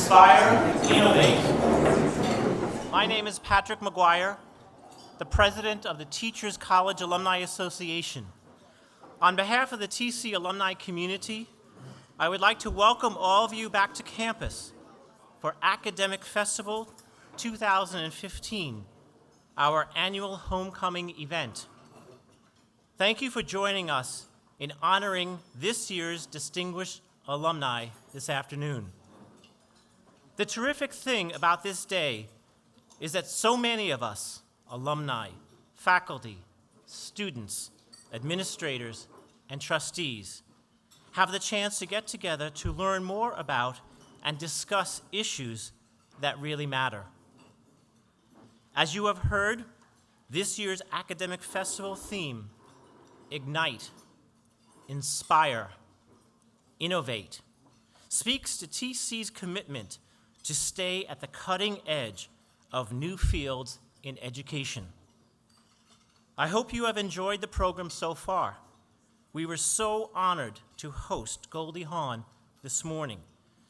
Inspire, innovate. My name is Patrick McGuire, the president of the Teachers College Alumni Association. On behalf of the TC alumni community, I would like to welcome all of you back to campus for Academic Festival 2015, our annual homecoming event. Thank you for joining us in honoring this year's distinguished alumni this afternoon. The terrific thing about this day is that so many of us, alumni, faculty, students, administrators, and trustees, have the chance to get together to learn more about and discuss issues that really matter. As you have heard, this year's academic festival theme, Ignite, Inspire, Innovate, speaks to TC's commitment to stay at the cutting edge of new fields in education. I hope you have enjoyed the program so far. We were so honored to host Goldie Hawn this morning.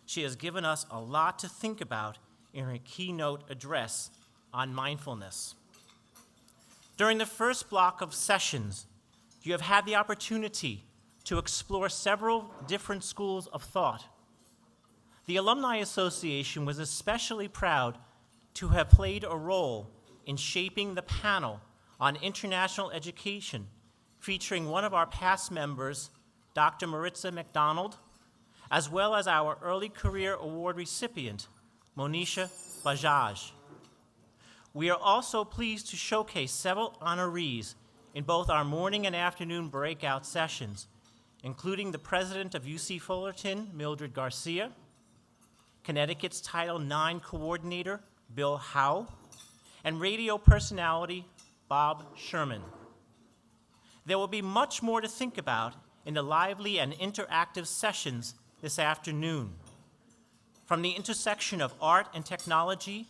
She has given us a lot to think about in her keynote address on mindfulness. During the first block of sessions, you have had the opportunity to explore several different schools of thought. The Alumni Association was especially proud to have played a role in shaping the panel on international education, featuring one of our past members, Dr. Maritza McDonald, as well as our Early Career Award recipient, Manisha Bajaj. We are also pleased to showcase several honorees in both our morning and afternoon breakout sessions, including the president of UC Fullerton, Mildred Garcia, Connecticut's Title IX coordinator, Bill Howe, and radio personality, Bob Sherman. There will be much more to think about in the lively and interactive sessions this afternoon, from the intersection of art and technology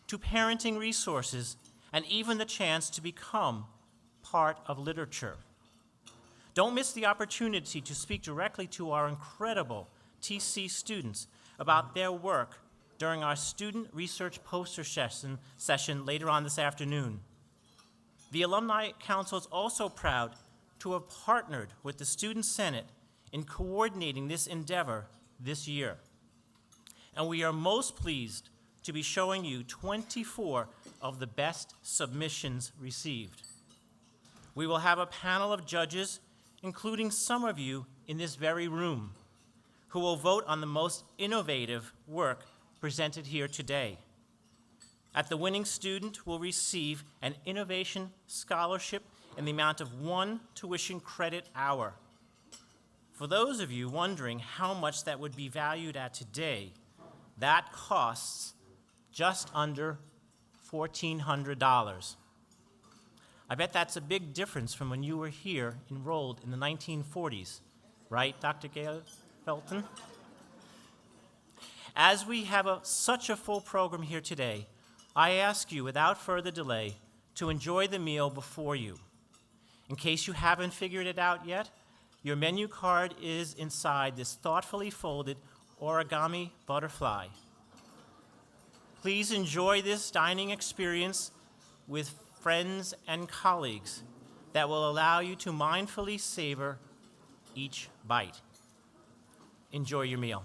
to parenting resources, and even the chance to become part of literature. Don't miss the opportunity to speak directly to our incredible TC students about their work during our student research poster session later on this afternoon. The Alumni Council is also proud to have partnered with the Student Senate in coordinating this endeavor this year. And we are most pleased to be showing you 24 of the best submissions received. We will have a panel of judges, including some of you in this very room, who will vote on the most innovative work presented here today. The winning student will receive an innovation scholarship in the amount of 1 tuition credit hour. For those of you wondering how much that would be valued at today, that costs just under $1,400. I bet that's a big difference from when you were here enrolled in the 1940s, right, Dr. Gayles-Felton? As we have such a full program here today, I ask you without further delay to enjoy the meal before you. In case you haven't figured it out yet, your menu card is inside this thoughtfully folded origami butterfly. Please enjoy this dining experience with friends and colleagues that will allow you to mindfully savor each bite. Enjoy your meal.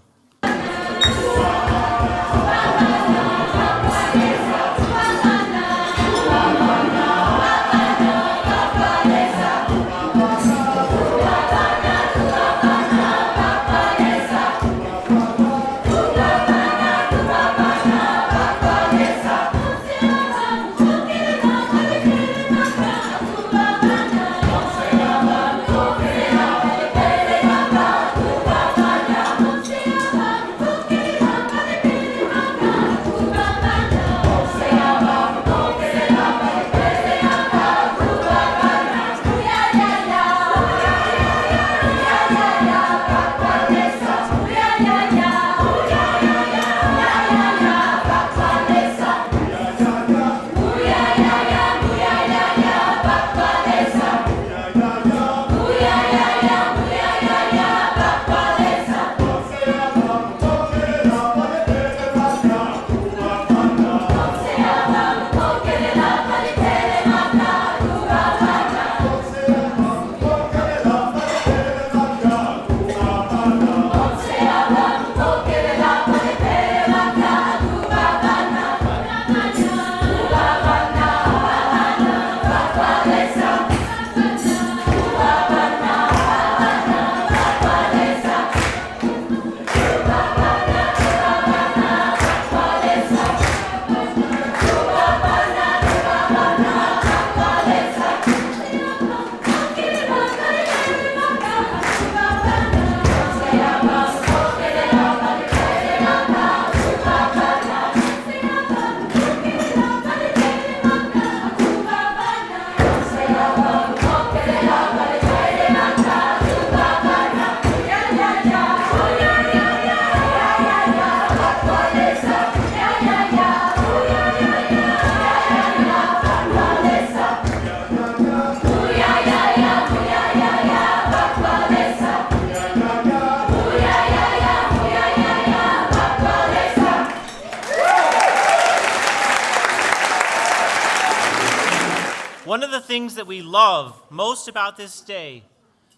One of the things that we love most about this day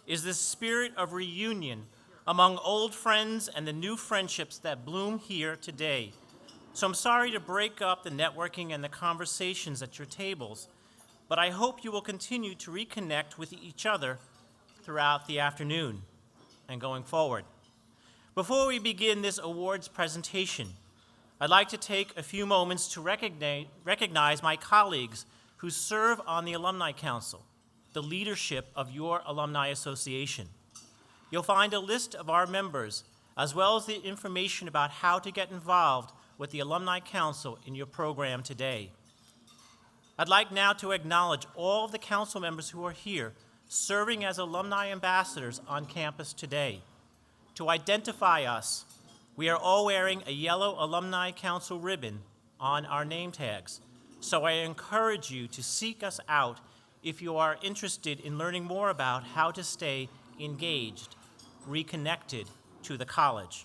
is the spirit of reunion among old friends and the new friendships that bloom here today. So I'm sorry to break up the networking and the conversations at your tables, but I hope you will continue to reconnect with each other throughout the afternoon and going forward. Before we begin this awards presentation, I'd like to take a few moments to recognize my colleagues who serve on the Alumni Council, the leadership of your Alumni Association. You'll find a list of our members, as well as the information about how to get involved with the Alumni Council in your program today. I'd like now to acknowledge all of the council members who are here serving as alumni ambassadors on campus today. To identify us, we are all wearing a yellow Alumni Council ribbon on our name tags, so I encourage you to seek us out if you are interested in learning more about how to stay engaged, reconnected to the college.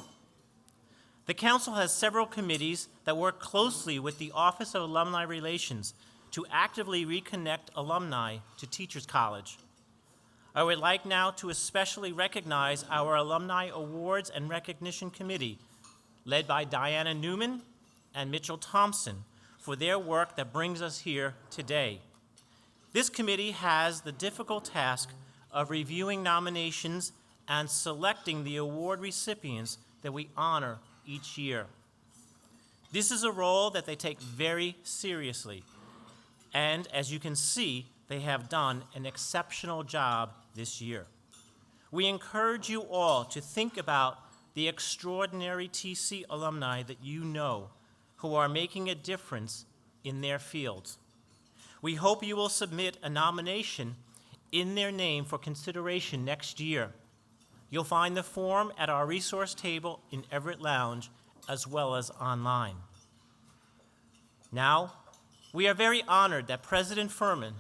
The Council has several committees that work closely with the Office of Alumni Relations to actively reconnect alumni to Teachers College. I would like now to especially recognize our Alumni Awards and Recognition Committee, led by Diana Neumann and Mitchell Thompson, for their work that brings us here today. This committee has the difficult task of reviewing nominations and selecting the award recipients that we honor each year. This is a role that they take very seriously, and as you can see, they have done an exceptional job this year. We encourage you all to think about the extraordinary TC alumni that you know who are making a difference in their fields. We hope you will submit a nomination in their name for consideration next year. You'll find the form at our resource table in Everett Lounge as well as online. Now, we are very honored that President Furman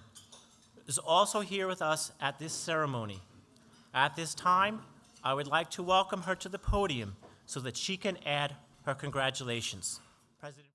is also here with us at this ceremony. At this time, I would like to welcome her to the podium so that she can add her congratulations. President.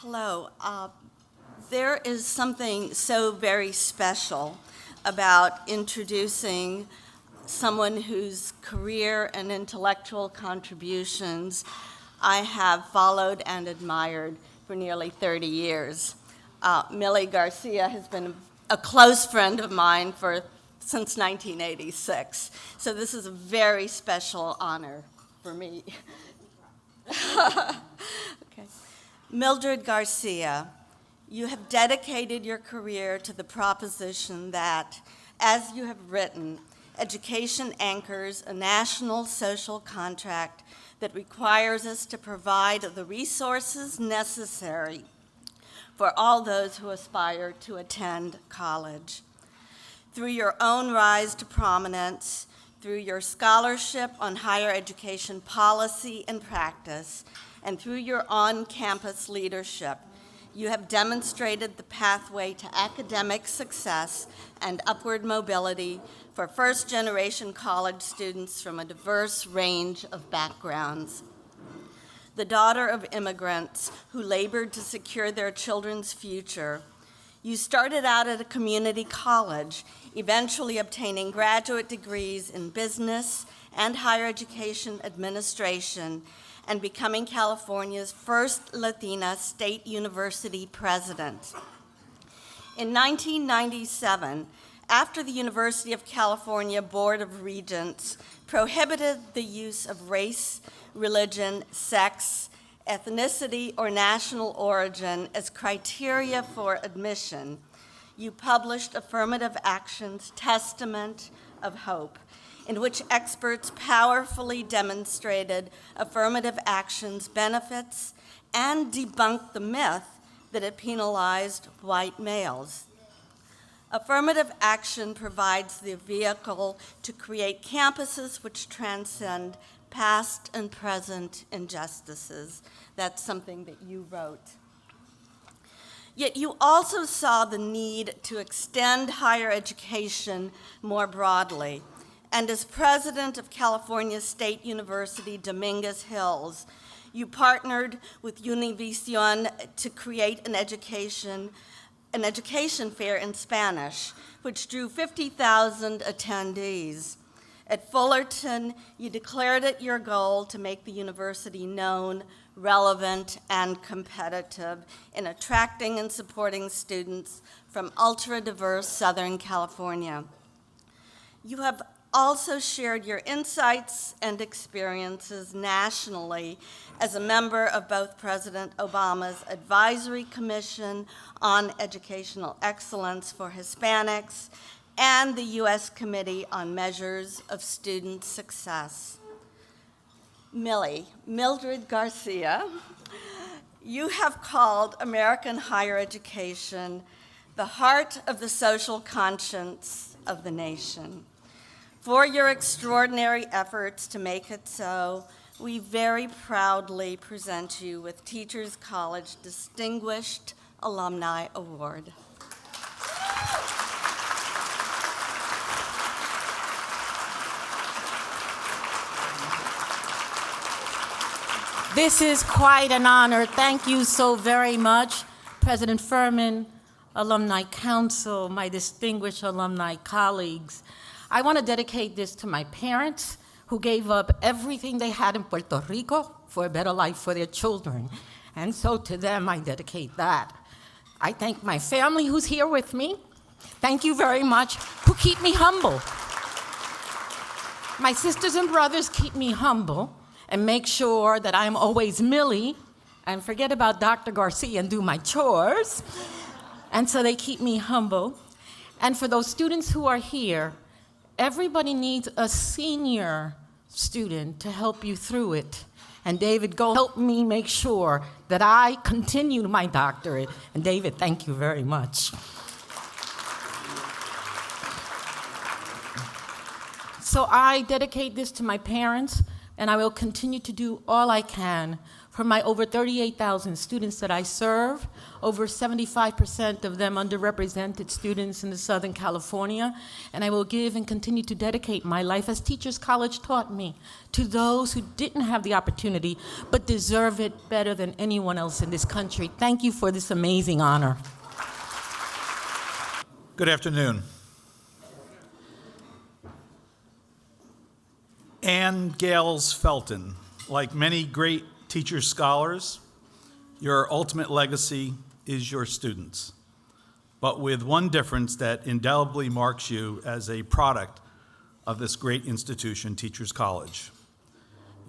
Hello. There is something so very special about introducing someone whose career and intellectual contributions I have followed and admired for nearly 30 years. Mildred Garcia has been a close friend of mine since 1986, so this is a very special honor for me. Okay. Mildred Garcia, you have dedicated your career to the proposition that, as you have written, education anchors a national social contract that requires us to provide the resources necessary for all those who aspire to attend college. Through your own rise to prominence, through your scholarship on higher education policy and practice, and through your on-campus leadership, you have demonstrated the pathway to academic success and upward mobility for first-generation college students from a diverse range of backgrounds. The daughter of immigrants who labored to secure their children's future, you started out at a community college, eventually obtaining graduate degrees in business and higher education administration, and becoming California's first Latina state university president. In 1997, after the University of California Board of Regents prohibited the use of race, religion, sex, ethnicity, or national origin as criteria for admission, you published Affirmative Action's Testament of Hope, in which experts powerfully demonstrated affirmative action's benefits and debunked the myth that it penalized white males. Affirmative action provides the vehicle to create campuses which transcend past and present injustices. That's something that you wrote. Yet you also saw the need to extend higher education more broadly. And as president of California State University Dominguez Hills, you partnered with Univision to create an education fair in Spanish, which drew 50,000 attendees. At Fullerton, you declared it your goal to make the university known, relevant, and competitive in attracting and supporting students from ultra-diverse Southern California. You have also shared your insights and experiences nationally as a member of both President Obama's Advisory Commission on Educational Excellence for Hispanics and the U.S. Committee on Measures of Student Success. Mildred Garcia, you have called American higher education the heart of the social conscience of the nation. For your extraordinary efforts to make it so, we very proudly present you with Teachers College Distinguished Alumni Award. This is quite an honor. Thank you so very much, President Furman, Alumni Council, my distinguished alumni colleagues. I want to dedicate this to my parents who gave up everything they had in Puerto Rico for a better life for their children. And so to them, I dedicate that. I thank my family who's here with me. Thank you very much, who keep me humble. My sisters and brothers keep me humble and make sure that I'm always Millie and forget about Dr. Garcia and do my chores. And so they keep me humble. And for those students who are here, everybody needs a senior student to help you through it. And David, go help me make sure that I continue my doctorate. And David, thank you very much. So I dedicate this to my parents, and I will continue to do all I can for For my over 38,000 students that I serve, over 75% of them underrepresented students in the Southern California, and I will give and continue to dedicate my life, as Teachers College taught me, to those who didn't have the opportunity but deserve it better than anyone else in this country. Thank you for this amazing honor. Good afternoon. Anne Gayles-Felton, like many great teacher scholars, your ultimate legacy is your students, but with one difference that indelibly marks you as a product of this great institution, Teachers College.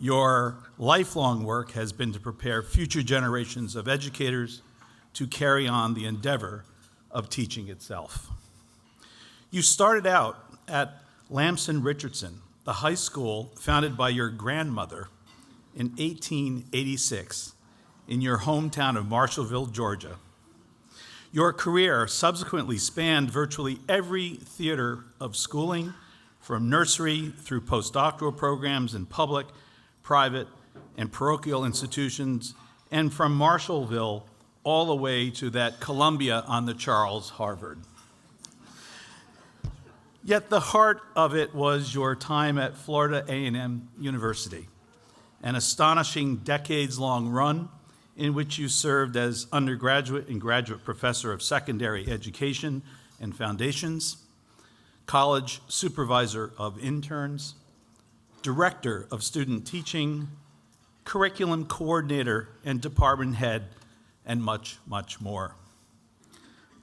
Your lifelong work has been to prepare future generations of educators to carry on the endeavor of teaching itself. You started out at Lamson Richardson, the high school founded by your grandmother in 1886 in your hometown of Marshallville, Georgia. Your career subsequently spanned virtually every theater of schooling, from nursery through postdoctoral programs in public, private, and parochial institutions, and from Marshallville all the way to that Columbia on the Charles Harvard. Yet the heart of it was your time at Florida A&M University, an astonishing decades-long run in which you served as undergraduate and graduate professor of secondary education and foundations, college supervisor of interns, director of student teaching, curriculum coordinator and department head, and much, much more.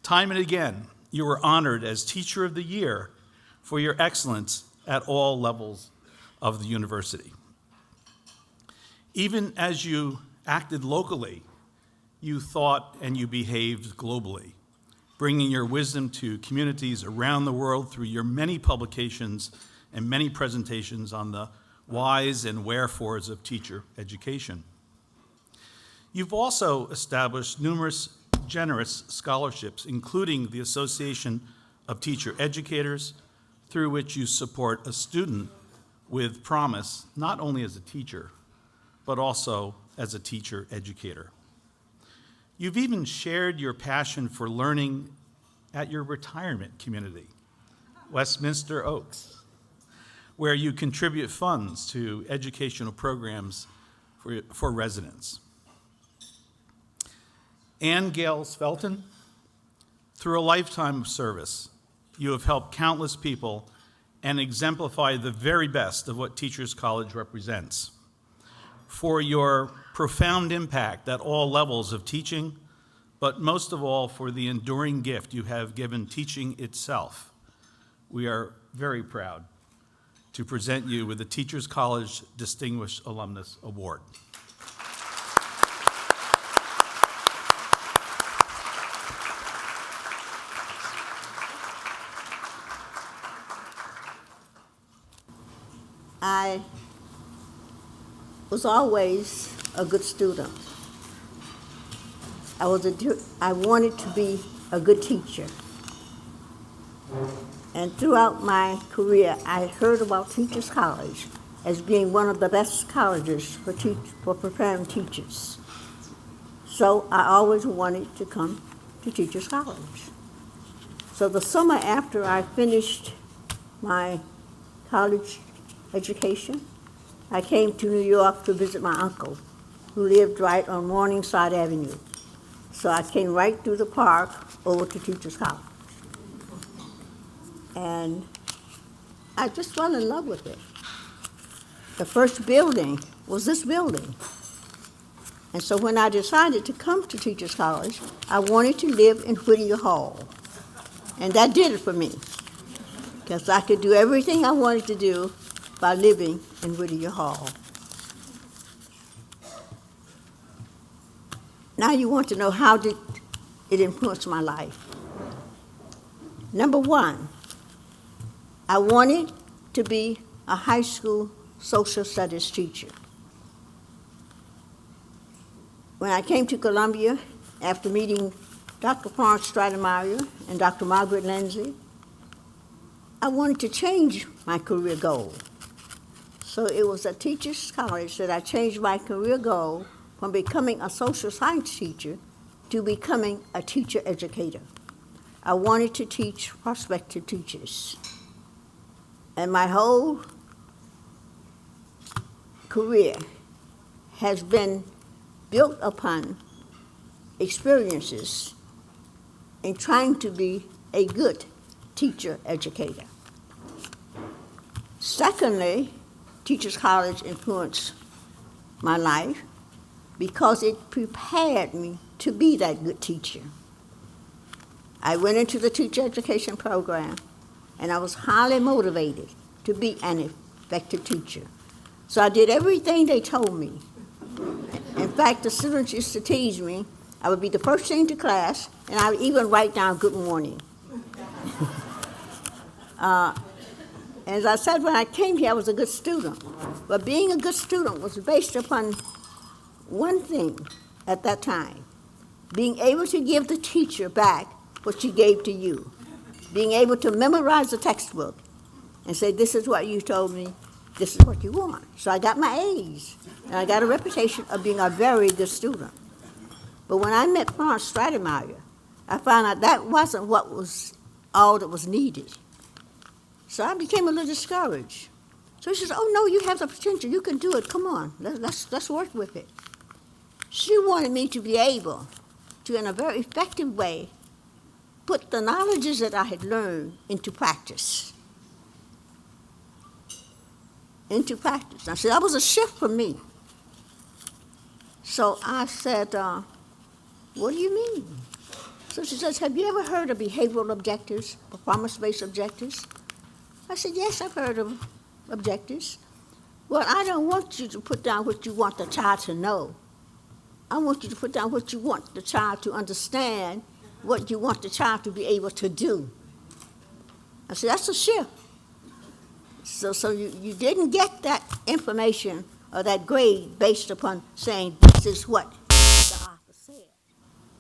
Time and again, you were honored as Teacher of the Year for your excellence at all levels of the university. Even as you acted locally, you thought and you behaved globally, bringing your wisdom to communities around the world through your many publications and many presentations on the whys and wherefores of teacher education. You've also established numerous generous scholarships, including the Association of Teacher Educators, through which you support a student with promise, not only as a teacher, but also as a teacher educator. You've even shared your passion for learning at your retirement community, Westminster Oaks, where you contribute funds to educational programs for residents. Anne Gayles-Felton, through a lifetime of service, you have helped countless people and exemplified the very best of what Teachers College represents. For your profound impact at all levels of teaching, but most of all for the enduring gift you have given teaching itself, we are very proud to present you with the Teachers College Distinguished Alumnus Award. I was always a good student. I wanted to be a good teacher. And throughout my career, I heard about Teachers College as being one of the best colleges for preparing teachers. So I always wanted to come to Teachers College. So the summer after I finished my college education, I came to New York to visit my uncle, who lived right on Morningside Avenue. So I came right through the park over to Teachers College. And I just fell in love with it. The first building was this building. And so when I decided to come to Teachers College, I wanted to live in Whittier Hall. And that did it for me, because I could do everything I wanted to do by living in Whittier Hall. Now you want to know how did it influence my life. Number one, I wanted to be a high school social studies teacher. When I came to Columbia, after meeting Dr. Florence Stratemeyer and Dr. Margaret Lindsay, I wanted to change my career goal. So it was at Teachers College that I changed my career goal from becoming a social science teacher to becoming a teacher educator. I wanted to teach prospective teachers. And my whole career has been built upon experiences in trying to be a good teacher educator. Secondly, Teachers College influenced my life because it prepared me to be that good teacher. I went into the teacher education program, and I was highly motivated to be an effective teacher. So I did everything they told me. In fact, the students used to tease me. I would be the first thing to class, and I would even write down good morning. As I said, when I came here, I was a good student. But being a good student was based upon one thing at that time: being able to give the teacher back what she gave to you, being able to memorize the textbook and say, this is what you told me, this is what you want. So I got my A's, and I got a reputation of being a very good student. But when I met Florence Stratemeyer, I found out that wasn't what was all that was needed. So I became a little discouraged. So she says, oh no, you have the potential, you can do it, come on, let's work with it. She wanted me to be able to, in a very effective way, put the knowledges that I had learned into practice. I said, that was a shift for me. So I said, what do you mean? So she says, have you ever heard of behavioral objectives, performance-based objectives? I said, yes, I've heard of objectives. Well, I don't want you to put down what you want the child to know. I want you to put down what you want the child to understand, what you want the child to be able to do. I said, that's a shift. So you didn't get that information or that grade based upon saying this is what the author said.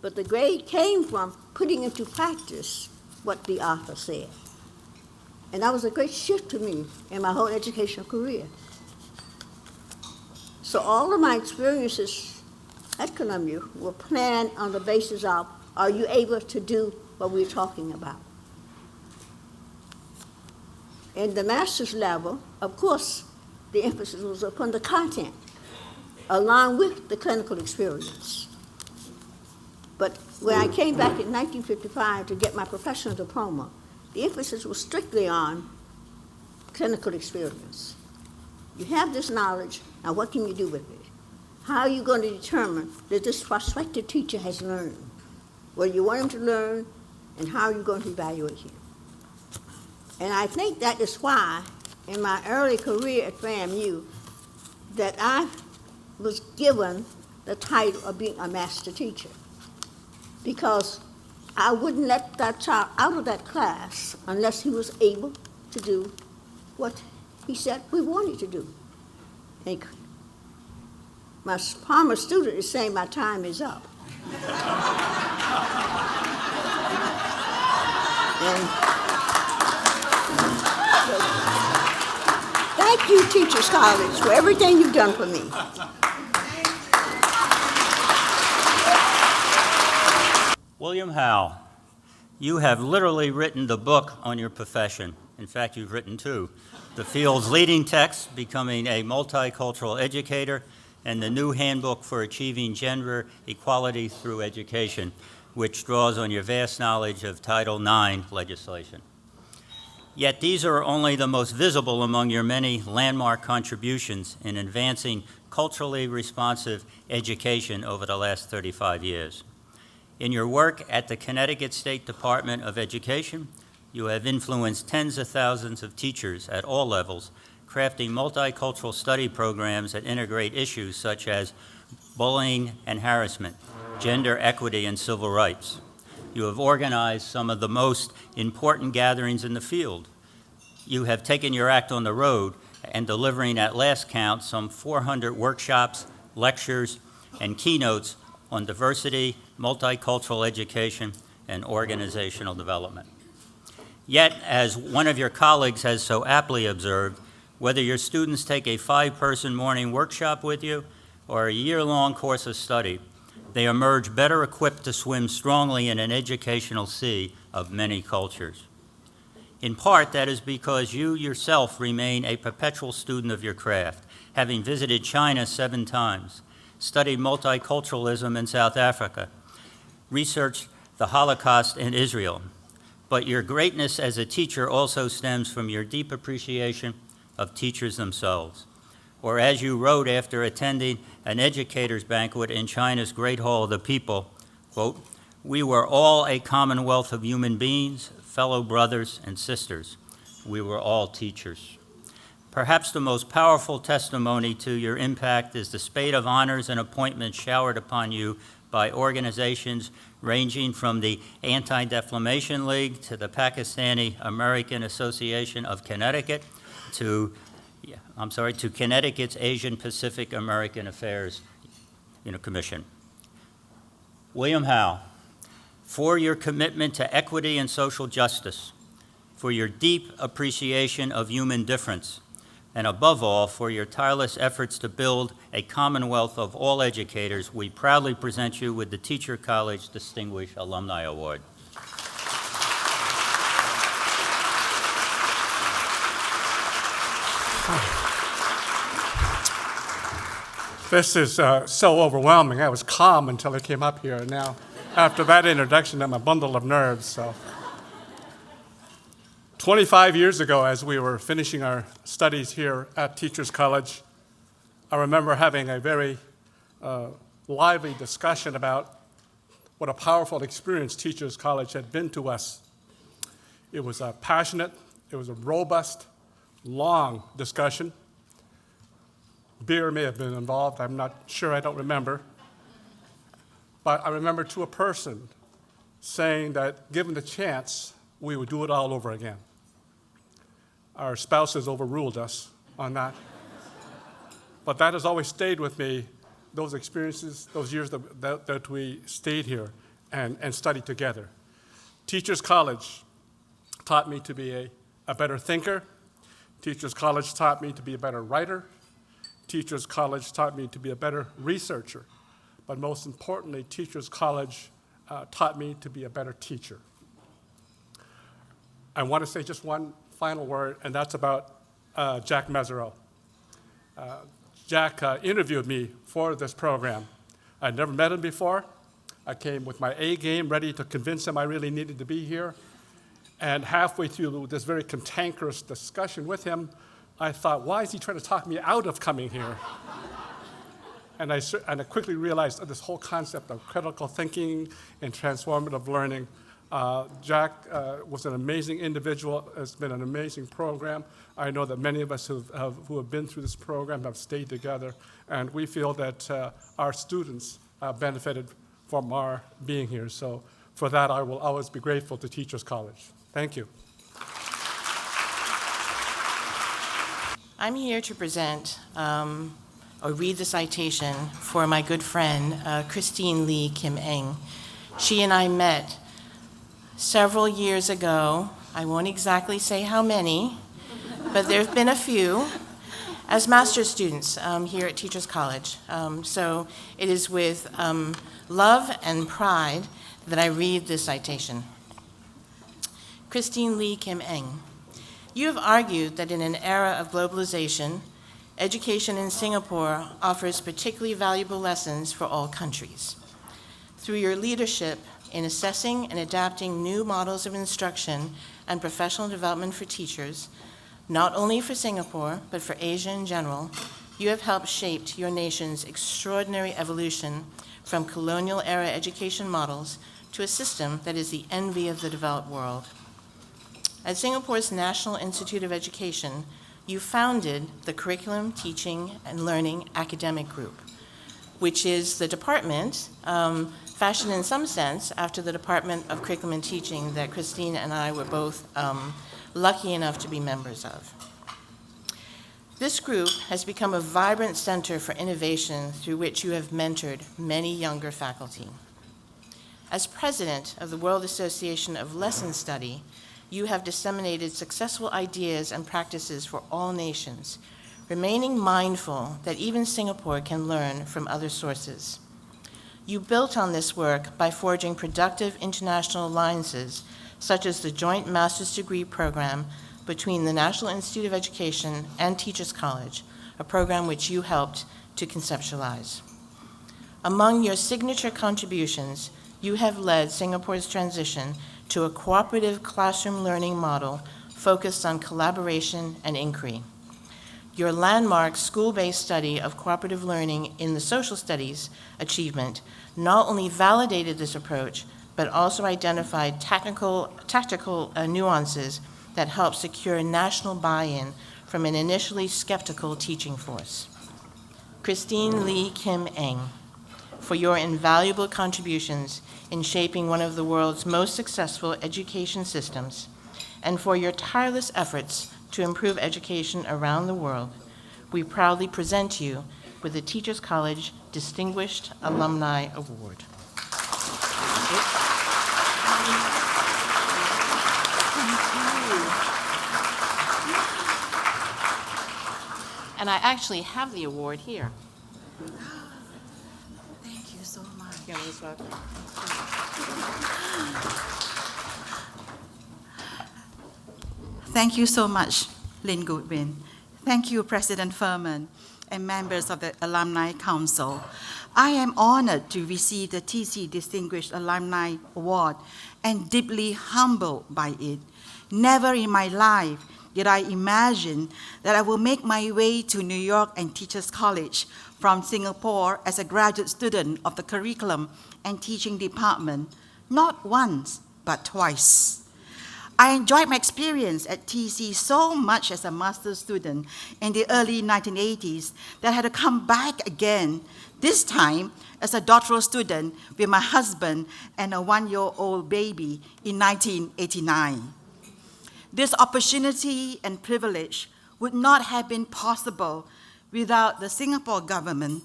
But the grade came from putting into practice what the author said. And that was a great shift to me in my whole educational career. So all of my experiences at Columbia were planned on the basis of, are you able to do what we're talking about? In the master's level, of course, the emphasis was upon the content, along with the clinical experience. But when I came back in 1955 to get my professional diploma, the emphasis was strictly on clinical experience. You have this knowledge, now what can you do with it? How are you going to determine that this prospective teacher has learned? What do you want him to learn, and how are you going to evaluate him? And I think that is why, in my early career at FAMU, that I was given the title of being a master teacher, because I wouldn't let that child out of that class unless he was able to do what he said we wanted to do. And my former student is saying my time is up. And so, thank you, Teachers College, for everything you've done for me. William Howe, you have literally written the book on your profession. In fact, you've written two. The field's leading text, Becoming a Multicultural Educator, and the new handbook for achieving gender equality through education, which draws on your vast knowledge of Title IX legislation. Yet these are only the most visible among your many landmark contributions in advancing culturally responsive education over the last 35 years. In your work at the Connecticut State Department of Education, you have influenced tens of thousands of teachers at all levels, crafting multicultural study programs that integrate issues such as bullying and harassment, gender equity, and civil rights. You have organized some of the most important gatherings in the field. You have taken your act on the road and delivering at last count some 400 workshops, lectures, and keynotes on diversity, multicultural education, and organizational development. Yet, as one of your colleagues has so aptly observed, whether your students take a 5-person morning workshop with you or a year-long course of study, they emerge better equipped to swim strongly in an educational sea of many cultures. In part, that is because you yourself remain a perpetual student of your craft, having visited China 7 times, studied multiculturalism in South Africa, researched the Holocaust in Israel. But your greatness as a teacher also stems from your deep appreciation of teachers themselves. Or as you wrote after attending an educators' banquet in China's Great Hall of the People, quote, "We were all a commonwealth of human beings, fellow brothers and sisters. We were all teachers." Perhaps the most powerful testimony to your impact is the spate of honors and appointments showered upon you by organizations ranging from the Anti-Defamation League to the Pakistani American Association of Connecticut to Connecticut's Asian Pacific American Affairs Commission. William Howe, for your commitment to equity and social justice, for your deep appreciation of human difference, and above all, for your tireless efforts to build a commonwealth of all educators, we proudly present you with the Teacher College Distinguished Alumni Award. This is so overwhelming. I was calm until I came up here. Now, after that introduction, I'm a bundle of nerves. So, 25 years ago, as we were finishing our studies here at Teachers College, I remember having a very lively discussion about what a powerful experience Teachers College had been to us. It was a passionate, it was a robust, long discussion. Beer may have been involved, I'm not sure, I don't remember. But I remember to a person saying that given the chance, we would do it all over again. Our spouses overruled us on that. But that has always stayed with me, those experiences, those years that we stayed here and studied together. Teachers College taught me to be a better thinker. Teachers College taught me to be a better writer. Teachers College taught me to be a better researcher. But most importantly, Teachers College taught me to be a better teacher. I want to say just one final word, and that's about Jack Mesirow. Jack interviewed me for this program. I'd never met him before. I came with my A game, ready to convince him I really needed to be here. And halfway through this very cantankerous discussion with him, I thought, why is he trying to talk me out of coming here? And I quickly realized this whole concept of critical thinking and transformative learning. Jack was an amazing individual. It's been an amazing program. I know that many of us who have been through this program have stayed together, and we feel that our students benefited from our being here. So for that, I will always be grateful to Teachers College. Thank you. I'm here to present or read the citation for my good friend, Christine Lee Kim Eng. She and I met several years ago. I won't exactly say how many, but there have been a few, as master's students here at Teachers College. So it is with love and pride that I read this citation. Christine Lee Kim Eng. You have argued that in an era of globalization, education in Singapore offers particularly valuable lessons for all countries. Through your leadership in assessing and adapting new models of instruction and professional development for teachers, not only for Singapore, but for Asia in general, you have helped shape your nation's extraordinary evolution from colonial-era education models to a system that is the envy of the developed world. At Singapore's National Institute of Education, you founded the Curriculum, Teaching, and Learning Academic Group, which is the department, fashioned in some sense after the Department of Curriculum and Teaching that Christine and I were both lucky enough to be members of. This group has become a vibrant center for innovation through which you have mentored many younger faculty. As president of the World Association of Lesson Study, you have disseminated successful ideas and practices for all nations, remaining mindful that even Singapore can learn from other sources. You built on this work by forging productive international alliances, such as the joint master's degree program between the National Institute of Education and Teachers College, a program which you helped to conceptualize. Among your signature contributions, you have led Singapore's transition to a cooperative classroom learning model focused on collaboration and inquiry. Your landmark school-based study of cooperative learning in the social studies achievement not only validated this approach, but also identified tactical nuances that helped secure national buy-in from an initially skeptical teaching force. Christine Lee Kim Eng, for your invaluable contributions in shaping one of the world's most successful education systems, and for your tireless efforts to improve education around the world, we proudly present you with the Teachers College Distinguished Alumni Award. And I actually have the award here. Thank you so much. You're most welcome. Thank you so much, Lynn Goodwin. Thank you, President Furman and members of the Alumni Council. I am honored to receive the TC Distinguished Alumni Award and deeply humbled by it. Never in my life did I imagine that I will make my way to New York and Teachers College from Singapore as a graduate student of the Curriculum and Teaching Department, not once, but twice. I enjoyed my experience at TC so much as a master's student in the early 1980s that I had to come back again, this time as a doctoral student with my husband and a one-year-old baby in 1989. This opportunity and privilege would not have been possible without the Singapore government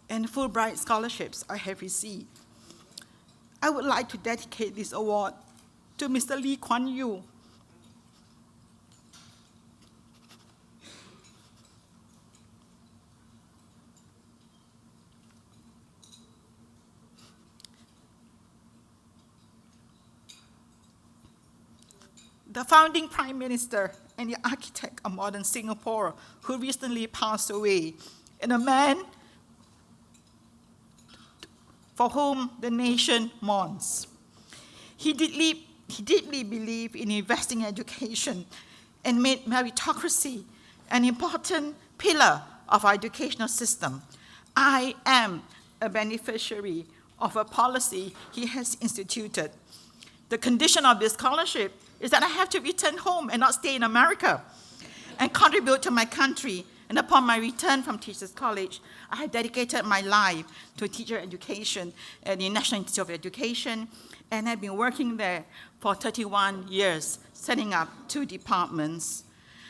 and Fulbright scholarships I have received. I would like to dedicate this award to Mr. Lee Kuan Yew. The founding Prime Minister and the architect of modern Singapore, who recently passed away, and a man for whom the nation mourns. He deeply believed in investing in education and made meritocracy an important pillar of our educational system. I am a beneficiary of a policy he has instituted. The condition of this scholarship is that I have to return home and not stay in America and contribute to my country. And upon my return from Teachers College, I have dedicated my life to teacher education at the National Institute of Education, and I've been working there for 31 years, setting up 2 departments.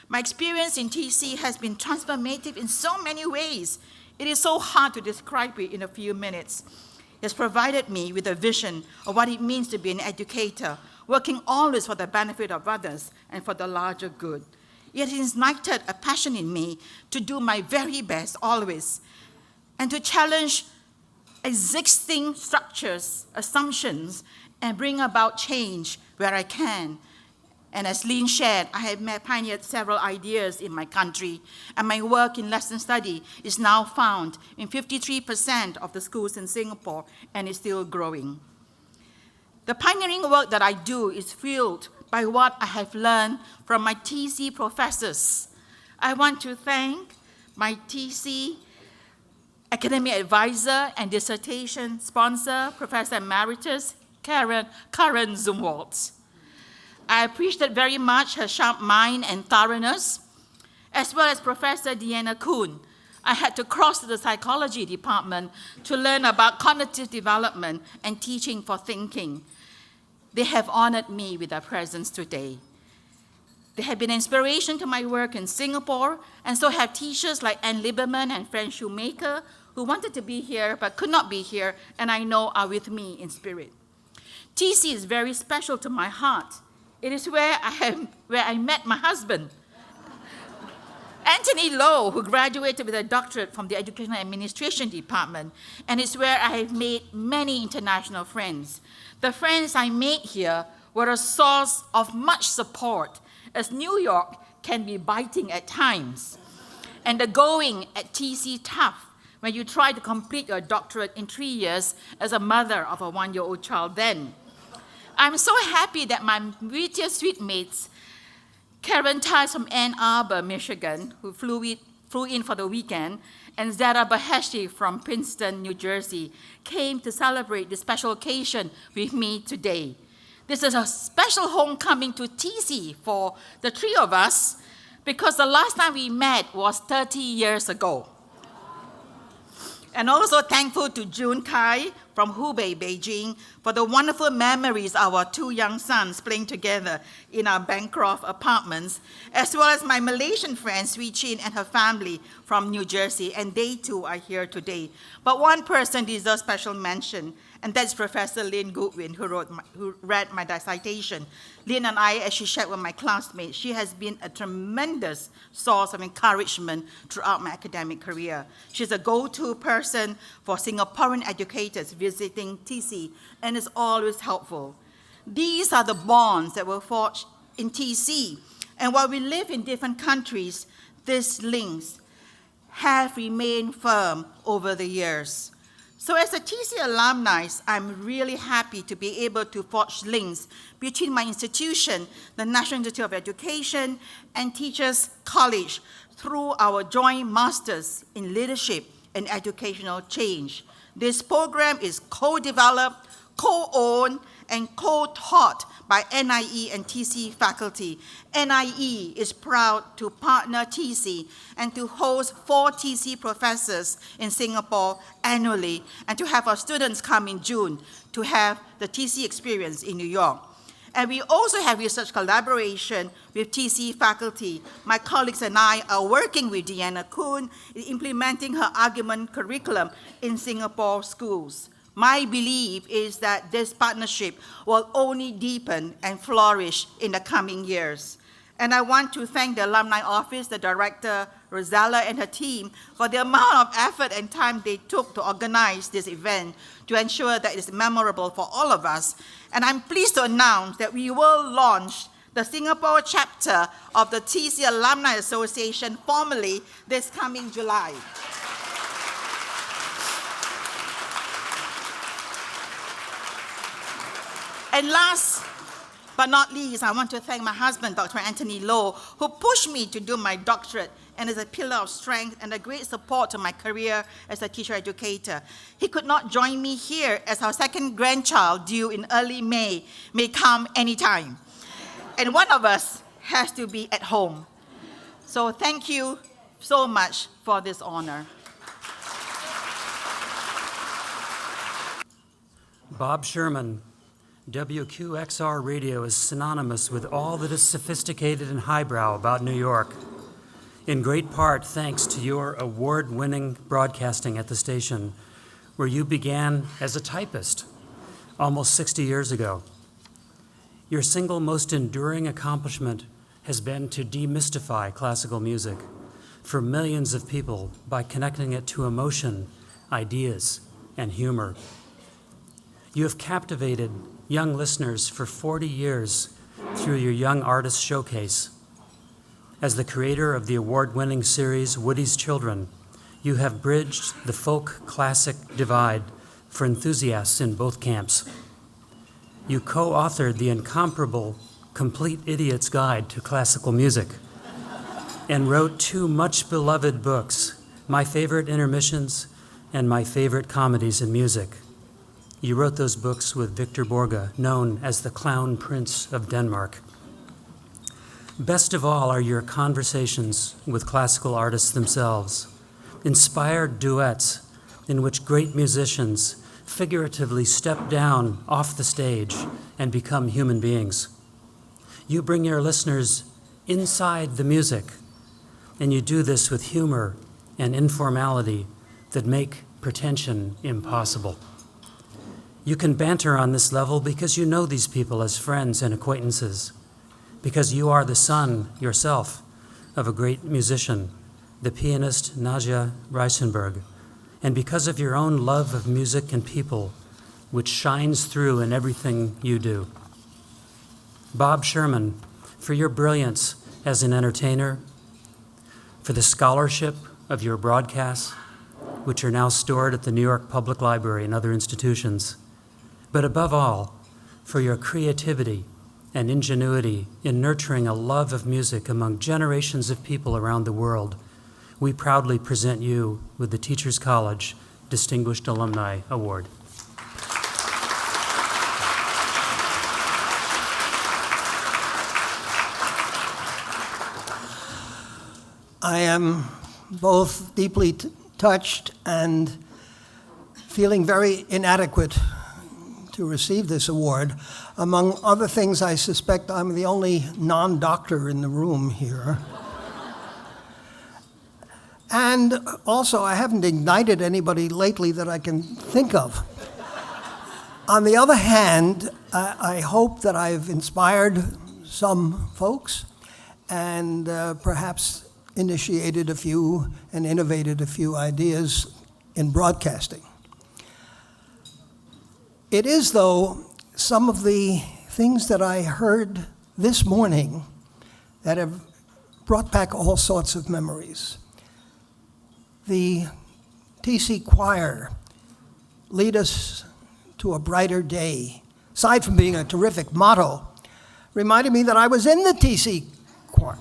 My experience in TC has been transformative in so many ways. It is so hard to describe it in a few minutes. It has provided me with a vision of what it means to be an educator, working always for the benefit of others and for the larger good. It has ignited a passion in me to do my very best always, and to challenge existing structures, assumptions, and bring about change where I can. And as Lynn shared, I have pioneered several ideas in my country, and my work in lesson study is now found in 53% of the schools in Singapore, and is still growing. The pioneering work that I do is fueled by what I have learned from my TC professors. I want to thank my TC academic advisor and dissertation sponsor, Professor Emeritus Karen Zumwalt. I appreciate very much her sharp mind and thoroughness, as well as Professor Deanna Kuhn. I had to cross to the psychology department to learn about cognitive development and teaching for thinking. They have honored me with their presence today. They have been an inspiration to my work in Singapore, and so have teachers like Anne Lieberman and Fran Shoemaker, who wanted to be here but could not be here, and I know are with me in spirit. TC is very special to my heart. It is where I met my husband. Anthony Lowe, who graduated with a doctorate from the Educational Administration Department, and it's where I have made many international friends. The friends I made here were a source of much support, as New York can be biting at times, and the going at TC tough when you try to complete your doctorate in 3 years as a mother of a 1-year-old child then. I'm so happy that my wittier suite mates, Karen Tice from Ann Arbor, Michigan, who flew in for the weekend, and Zara Baheshi from Princeton, New Jersey, came to celebrate this special occasion with me today. This is a special homecoming to TC for the three of us, because the last time we met was 30 years ago. And also thankful to June Kai from Hubei, Beijing, for the wonderful memories of our two young sons playing together in our Bancroft apartments, as well as my Malaysian friend, Sui Chin, and her family from New Jersey, and they too are here today. But one person deserves special mention, and that's Professor Lynn Goodwin, who read my dissertation. Lynn and I, as she shared with my classmates, she has been a tremendous source of encouragement throughout my academic career. She's a go-to person for Singaporean educators visiting TC, and is always helpful. These are the bonds that were forged in TC, and while we live in different countries, these links have remained firm over the years. So as a TC alumni, I'm really happy to be able to forge links between my institution, the National Institute of Education, and Teachers College through our joint Masters in Leadership and Educational Change. This program is co-developed, co-owned, and co-taught by NIE and TC faculty. NIE is proud to partner TC and to host 4 TC professors in Singapore annually, and to have our students come in June to have the TC experience in New York. And we also have research collaboration with TC faculty. My colleagues and I are working with Deanna Kuhn in implementing her argument curriculum in Singapore schools. My belief is that this partnership will only deepen and flourish in the coming years. And I want to thank the Alumni Office, the Director, Rosella, and her team for the amount of effort and time they took to organize this event to ensure that it's memorable for all of us. And I'm pleased to announce that we will launch the Singapore chapter of the TC Alumni Association formally this coming July. And last but not least, I want to thank my husband, Dr. Anthony Lowe, who pushed me to do my doctorate and is a pillar of strength and a great support to my career as a teacher educator. He could not join me here as our second grandchild, due in early May come anytime. And one of us has to be at home. So thank you so much for this honor. Bob Sherman. WQXR radio is synonymous with all that is sophisticated and highbrow about New York, in great part thanks to your award-winning broadcasting at the station, where you began as a typist almost 60 years ago. Your single most enduring accomplishment has been to demystify classical music for millions of people by connecting it to emotion, ideas, and humor. You have captivated young listeners for 40 years through your Young Artist Showcase. As the creator of the award-winning series Woody's Children, you have bridged the folk-classic divide for enthusiasts in both camps. You co-authored the incomparable Complete Idiot's Guide to Classical Music and wrote 2 much-beloved books, My Favorite Intermissions and My Favorite Comedies in Music. You wrote those books with Victor Borge, known as the Clown Prince of Denmark. Best of all are your conversations with classical artists themselves, inspired duets in which great musicians figuratively step down off the stage and become human beings. You bring your listeners inside the music, and you do this with humor and informality that make pretension impossible. You can banter on this level because you know these people as friends and acquaintances, because you are the son yourself of a great musician, the pianist Nadia Reisenberg, and because of your own love of music and people, which shines through in everything you do. Bob Sherman, for your brilliance as an entertainer, for the scholarship of your broadcasts, which are now stored at the New York Public Library and other institutions, but above all, for your creativity and ingenuity in nurturing a love of music among generations of people around the world, we proudly present you with the Teachers College Distinguished Alumni Award. I am both deeply touched and feeling very inadequate to receive this award. Among other things, I suspect I'm the only non-doctor in the room here. And also, I haven't ignited anybody lately that I can think of. On the other hand, I hope that I've inspired some folks and perhaps initiated a few and innovated a few ideas in broadcasting. It is, though, some of the things that I heard this morning that have brought back all sorts of memories. The TC Choir, Lead Us to a Brighter Day, aside from being a terrific motto, reminded me that I was in the TC Choir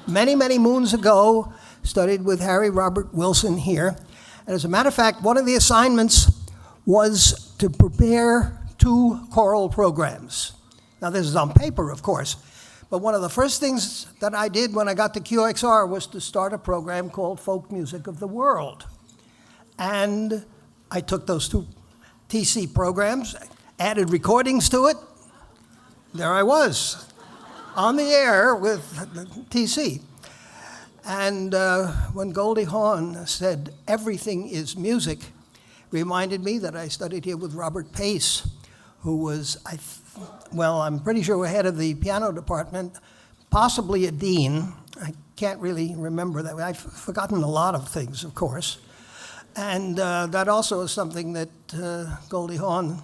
many, many moons ago, studied with Harry Robert Wilson here. And as a matter of fact, one of the assignments was to prepare 2 choral programs. Now, this is on paper, of course, but one of the first things that I did when I got to QXR was to start a program called Folk Music of the World. And I took those 2 TC programs, added recordings to it. There I was, on the air with TC. And when Goldie Hawn said, "Everything is music," reminded me that I studied here with Robert Pace, who was, I'm pretty sure head of the piano department, possibly a dean. I can't really remember that. I've forgotten a lot of things, of course. And that also is something that Goldie Hawn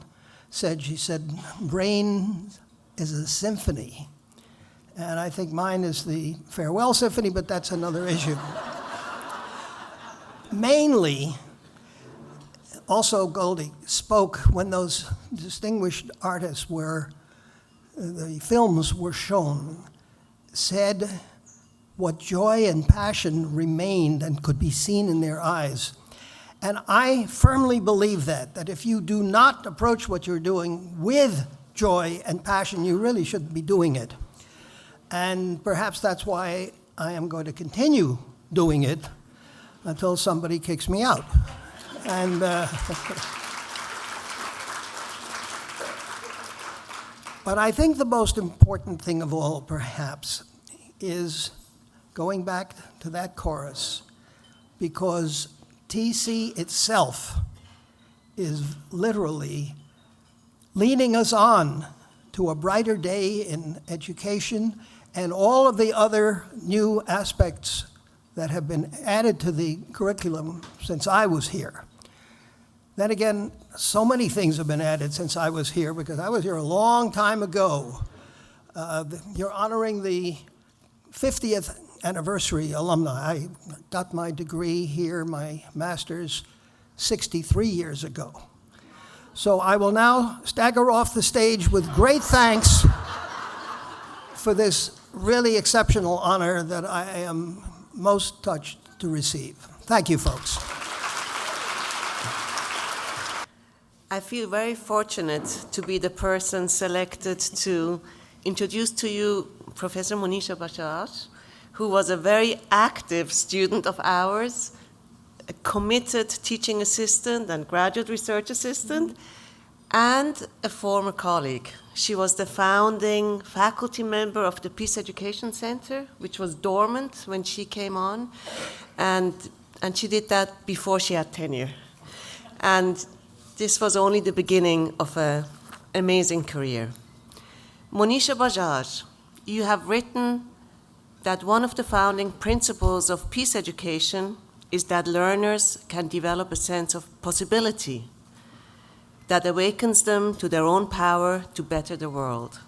said. She said, "Brain is a symphony." And I think mine is the Farewell Symphony, but that's another issue. Mainly, also Goldie spoke when those distinguished artists were, the films were shown, said what joy and passion remained and could be seen in their eyes. And I firmly believe that if you do not approach what you're doing with joy and passion, you really shouldn't be doing it. And perhaps that's why I am going to continue doing it until somebody kicks me out. And but I think the most important thing of all, perhaps, is going back to that chorus, because TC itself is literally leading us on to a brighter day in education and all of the other new aspects that have been added to the curriculum since I was here. Then again, so many things have been added since I was here, because I was here a long time ago. You're honoring the 50th Anniversary Alumni. I got my degree here, my master's, 63 years ago. So I will now stagger off the stage with great thanks for this really exceptional honor that I am most touched to receive. Thank you, folks. I feel very fortunate to be the person selected to introduce to you Professor Manisha Bajaj, who was a very active student of ours, a committed teaching assistant and graduate research assistant, and a former colleague. She was the founding faculty member of the Peace Education Center, which was dormant when she came on, and she did that before she had tenure. And this was only the beginning of an amazing career. Manisha Bajaj, you have written that one of the founding principles of peace education is that learners can develop a sense of possibility that awakens them to their own power to better the world.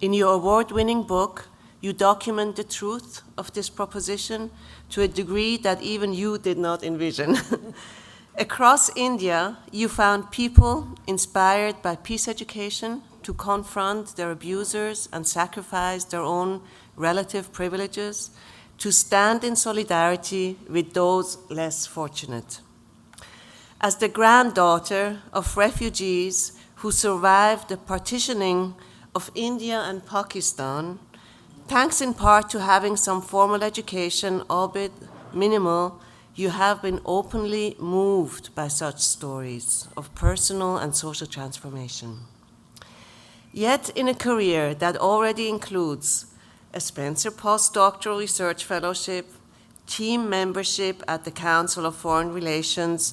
In your award-winning book, you document the truth of this proposition to a degree that even you did not envision. Across India, you found people inspired by peace education to confront their abusers and sacrifice their own relative privileges, to stand in solidarity with those less fortunate. As the granddaughter of refugees who survived the partitioning of India and Pakistan, thanks in part to having some formal education, albeit minimal, you have been openly moved by such stories of personal and social transformation. Yet in a career that already includes a Spencer postdoctoral research fellowship, team membership at the Council of Foreign Relations,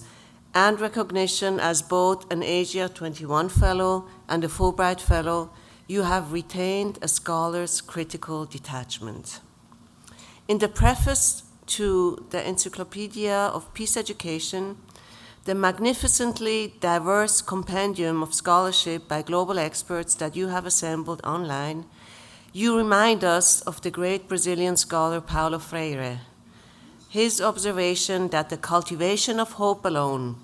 and recognition as both an Asia 21 Fellow and a Fulbright Fellow, you have retained a scholar's critical detachment. In the preface to the Encyclopedia of Peace Education, the magnificently diverse compendium of scholarship by global experts that you have assembled online, you remind us of the great Brazilian scholar Paulo Freire. His observation that the cultivation of hope alone,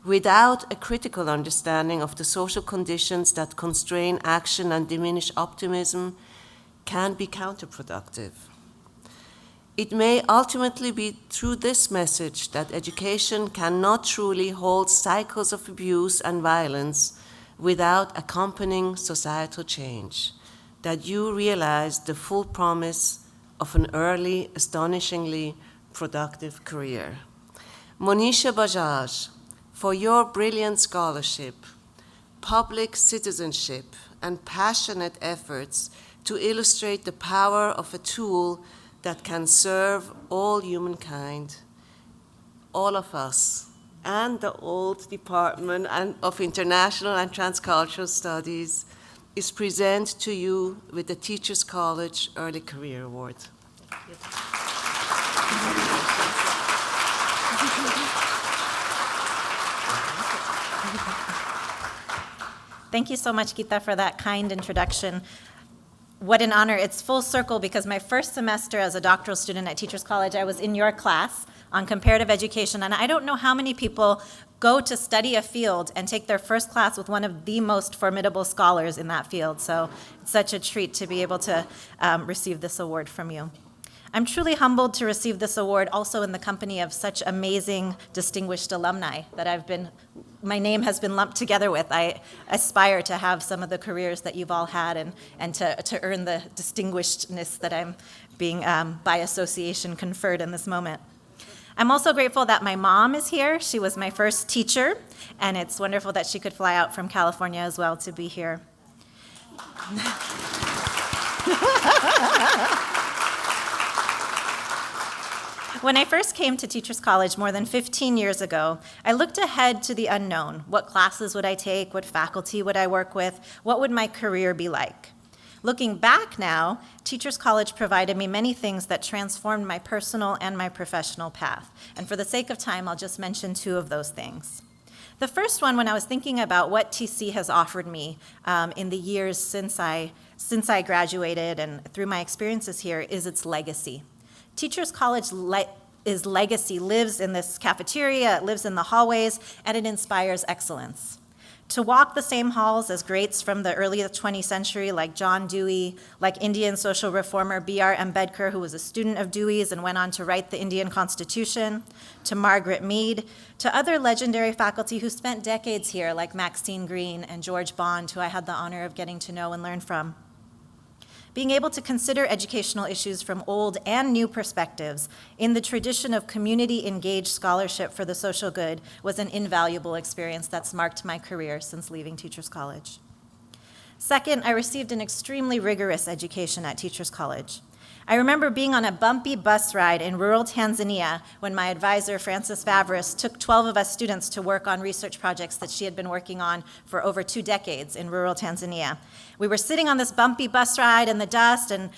without a critical understanding of the social conditions that constrain action and diminish optimism, can be counterproductive. It may ultimately be through this message that education cannot truly hold cycles of abuse and violence without accompanying societal change, that you realize the full promise of an early, astonishingly productive career. Manisha Bajaj, for your brilliant scholarship, public citizenship, and passionate efforts to illustrate the power of a tool that can serve all humankind, all of us, and the old Department of International and Transcultural Studies is present to you with the Teachers College Early Career Award. Thank you so much, Gita, for that kind introduction. What an honor. It's full circle because my first semester as a doctoral student at Teachers College, I was in your class on comparative education, and I don't know how many people go to study a field and take their first class with one of the most formidable scholars in that field. So it's such a treat to be able to receive this award from you. I'm truly humbled to receive this award also in the company of such amazing, distinguished alumni that my name has been lumped together with. I aspire to have some of the careers that you've all had and to earn the distinguishedness that I'm being, by association, conferred in this moment. I'm also grateful that my mom is here. She was my first teacher, and it's wonderful that she could fly out from California as well to be here. When I first came to Teachers College more than 15 years ago, I looked ahead to the unknown. What classes would I take? What faculty would I work with? What would my career be like? Looking back now, Teachers College provided me many things that transformed my personal and my professional path. And for the sake of time, I'll just mention two of those things. The first one, when I was thinking about what TC has offered me in the years since I graduated and through my experiences here, is its legacy. Teachers College legacy lives in this cafeteria, it lives in the hallways, and it inspires excellence. To walk the same halls as greats from the early 20th century like John Dewey, like Indian social reformer B.R. Ambedkar, who was a student of Dewey's and went on to write the Indian Constitution, to Margaret Mead, to other legendary faculty who spent decades here like Maxine Green and George Bond, who I had the honor of getting to know and learn from. Being able to consider educational issues from old and new perspectives in the tradition of community-engaged scholarship for the social good was an invaluable experience that's marked my career since leaving Teachers College. Second, I received an extremely rigorous education at Teachers College. I remember being on a bumpy bus ride in rural Tanzania when my advisor, Frances Favris, took 12 of us students to work on research projects that she had been working on for over 2 decades in rural Tanzania. We were sitting on this bumpy bus ride in the dust, and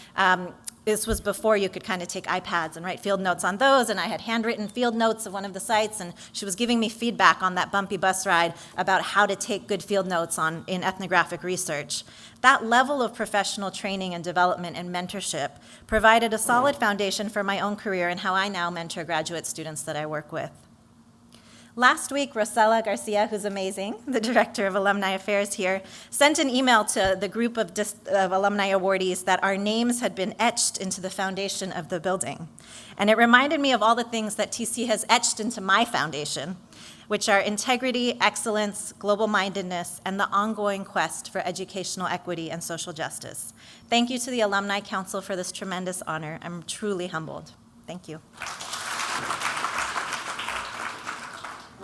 this was before you could kind of take iPads and write field notes on those, and I had handwritten field notes of one of the sites, and she was giving me feedback on that bumpy bus ride about how to take good field notes in ethnographic research. That level of professional training and development and mentorship provided a solid foundation for my own career and how I now mentor graduate students that I work with. Last week, Rosella Garcia, who's amazing, the Director of Alumni Affairs here, sent an email to the group of alumni awardees that our names had been etched into the foundation of the building. And it reminded me of all the things that TC has etched into my foundation, which are integrity, excellence, global-mindedness, and the ongoing quest for educational equity and social justice. Thank you to the Alumni Council for this tremendous honor. I'm truly humbled. Thank you.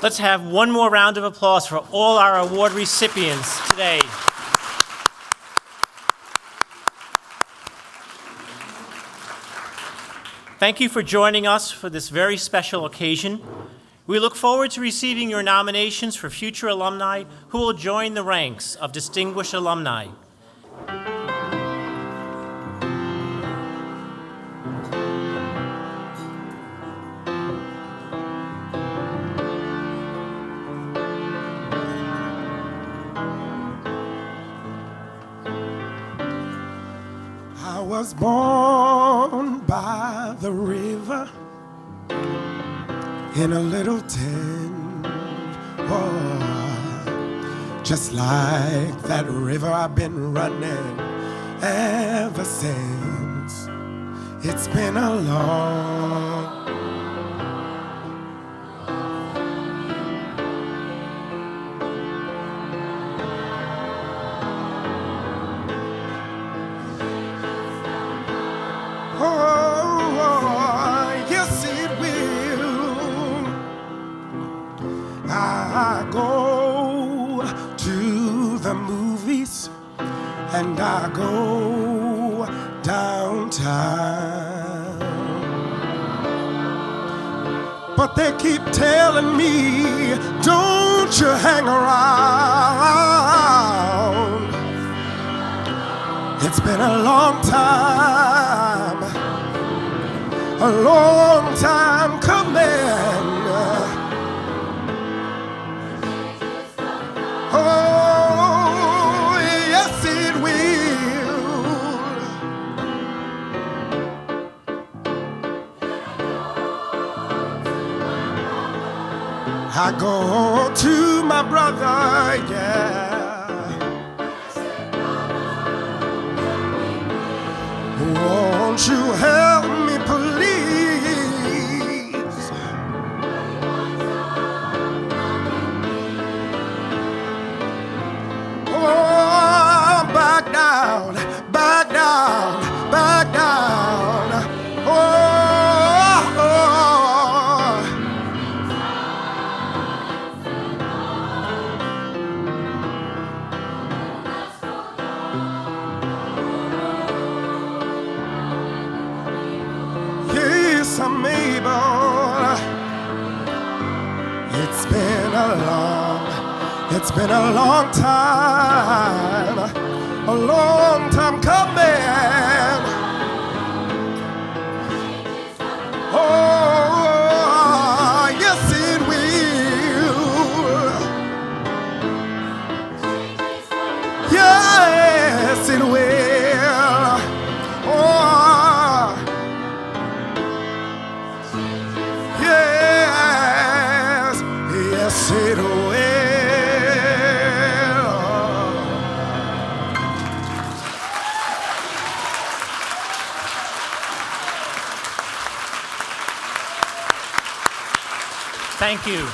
Let's have one more round of applause for all our award recipients today. Thank you for joining us for this very special occasion. We look forward to receiving your nominations for future alumni who will join the ranks of distinguished alumni. I was born by the river in a little tent, oh, just like that river I've been running ever since. It's been a long yes it will. I go to the movies and I go downtown, but they keep telling me, don't you hang around. It's been a long time coming. Oh, yes it will. I go to my brother, yeah. Won't you help me, please? Oh, back down, back down, back down. Oh, oh. Yes, I'm able. It's been a long time coming. Oh, yes it will. Yes it will. Oh, yes, yes it will. Thank you.